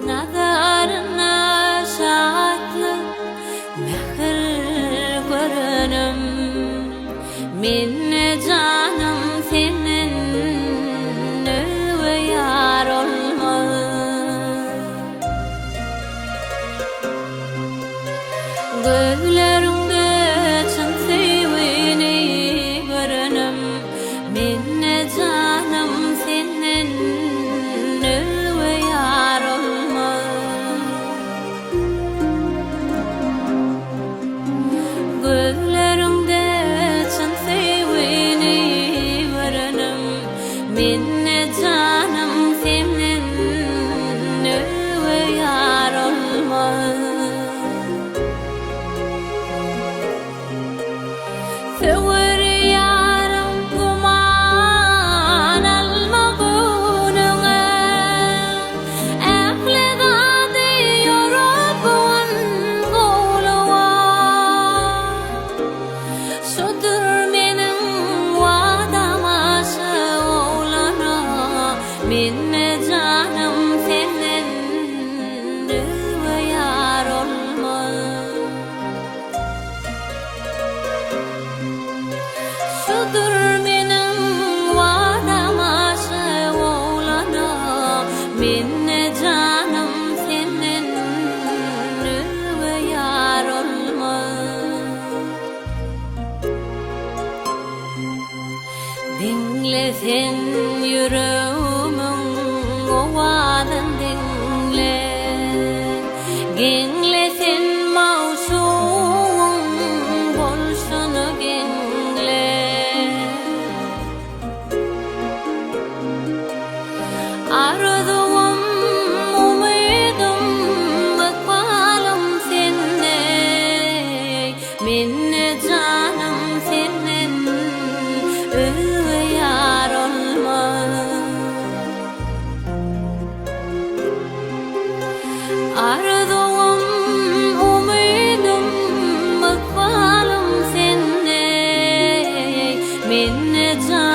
nazarına şatlık mehr görünüm. Minne canım senin ve yar olmaz. Gözlerimde çın sevini görünüm. Minne canım senin ve yar olmaz. Gözlerimde çın sevini görünüm. Minne canım senin ve yar olmaz. Sever yarım kuman alma bununla. Efledade yorubun goluğa. Şudur menin vadama şevlana. Minne canım senin ve yar olmaz. Şudur menin vadama şevlana. Minne canım senin ve yar olmaz. Dinle sen yüreğimin ovadın dinle. Gengle sen mavşuğun bolşunu gengle. Arzum, umidum, bakmalım sende. Minne canım senin ve yar olmaz. Arzum, umidum, bakmalım sende. Minne canım